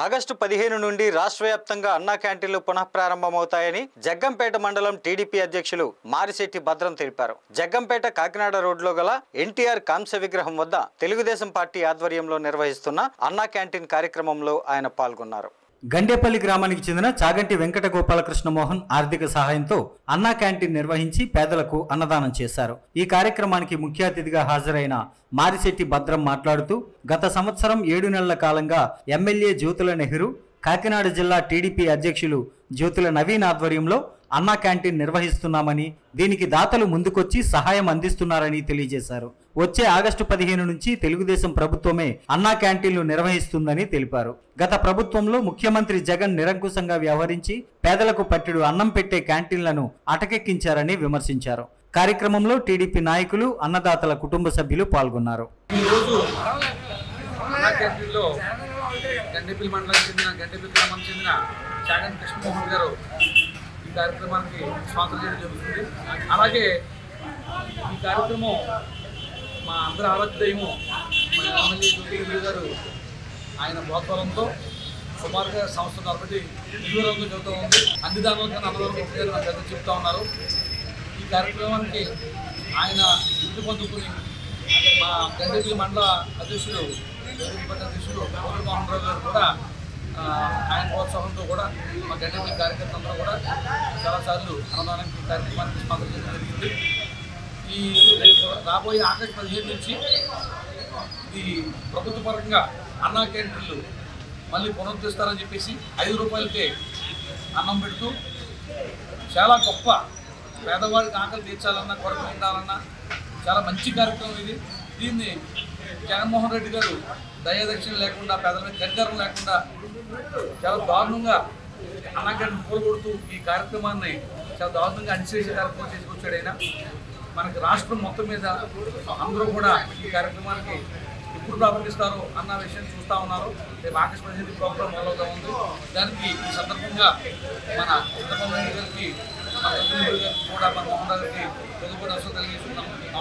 August 15 నుండి రాష్ట్ర వ్యాప్తంగా అన్నా క్యాంటీన్లు పునఃప్రారంభమవుతాయని జగ్గంపేట మండలం టీడీపీ అధ్యక్షులు మారిశెట్టి భద్రం తెలిపారు. జగ్గంపేట కాకినాడ రోడ్లో గల ఎన్టీఆర్ కాంస్య విగ్రహం వద్ద తెలుగుదేశం పార్టీ ఆధ్వర్యంలో నిర్వహిస్తున్న అన్నా క్యాంటీన్ కార్యక్రమంలో ఆయన పాల్గొన్నారు. గండేపల్లి గ్రామానికి చెందిన చాగంటి వెంకట గోపాలకృష్ణ మోహన్ ఆర్థిక సహాయంతో అన్నా క్యాంటీన్ నిర్వహించి పేదలకు అన్నదానం చేశారు. ఈ కార్యక్రమానికి ముఖ్య అతిథిగా హాజరైన మారిశెట్టి భద్రం మాట్లాడుతూ గత సంవత్సరం 7 నెలల కాలంగా ఎమ్మెల్యే జ్యోతుల నెహ్రూ, కాకినాడ జిల్లా టీడీపీ అధ్యక్షులు జ్యోతుల నవీన్ ఆధ్వర్యంలో అన్నా క్యాంటీన్ నిర్వహిస్తున్నామని, దీనికి దాతలు ముందుకొచ్చి సహాయం అందిస్తున్నారని తెలియజేశారు. వచ్చే ఆగస్టు 15 నుంచి తెలుగుదేశం ప్రభుత్వమే అన్నా క్యాంటీన్లు నిర్వహిస్తుందని తెలిపారు. గత ప్రభుత్వంలో ముఖ్యమంత్రి జగన్ నిరంకుశంగా వ్యవహరించి పేదలకు పట్టెడు అన్నం పెట్టే క్యాంటీన్లను అటకెక్కించారని విమర్శించారు. కార్యక్రమంలో టీడీపీ నాయకులు, అన్నదాతల కుటుంబ సభ్యులు పాల్గొన్నారు. కార్యక్రమానికి స్పాన్సర్ చేయడం జరుగుతుంది. అలాగే ఈ కార్యక్రమం మా అందరి ఆరాధ్యము మా ఎమ్మెల్యే జ్యోతి గారు ఆయన ప్రోత్సాహంతో సుమారుగా సంవత్సరం కాబట్టి 20 రోజులు చదువుతూ ఉంది. అన్ని దానిలో కన్నా అందరూ నాకు పెద్ద చెప్తా ఉన్నారు. ఈ కార్యక్రమానికి ఆయన ఇంటి పొందుకుని మా గండేపల్లి మండల అధ్యక్షుడు మోహన్ రావు గారు కూడా ఆయన ప్రోత్సాహంతో కూడా మా గండేపల్లి కార్యకర్తలందరూ కూడా చాలాసార్లు అన్నదానానికి కార్యక్రమానికి స్పాన్సర్ చేయడం జరిగింది. ఈ రాబోయే ఆగస్టు 15 నుంచి ఇది ప్రభుత్వ పరంగా అన్నా క్యాంటీన్లు మళ్ళీ పునరుద్ధరిస్తారని చెప్పేసి 5 రూపాయలకే అన్నం పెడుతూ చాలా గొప్ప పేదవాడికి ఆకలి తీర్చాలన్నా, కొరకు ఉండాలన్నా చాలా మంచి కార్యక్రమం ఇది. దీన్ని జగన్మోహన్ రెడ్డి గారు దయాదక్షిణ లేకుండా, పేదల మీద కనికరం లేకుండా చాలా దారుణంగా అన్నా క్యాంటీన్ కూలగొడుతూ ఈ కార్యక్రమాన్ని చాలా దారుణంగా అణిచేసే కార్యక్రమం తీసుకొచ్చాడు ఆయన. మనకి రాష్ట్రం మొత్తం మీద అందరూ కూడా ఈ కార్యక్రమానికి ఎప్పుడు ప్రారంభిస్తారో అన్న విషయాన్ని చూస్తూ ఉన్నారు. రేపు ఆగస్టు 15 ప్రోగ్రాం మొదలవుతూ ఉంది. దానికి ఈ సందర్భంగా మన చంద్రబాబు నాయుడు గారికి, మన ముఖ్యమంత్రి గారికి కూడా, మన మోహన్ గారికి తెలియజేస్తున్నాం.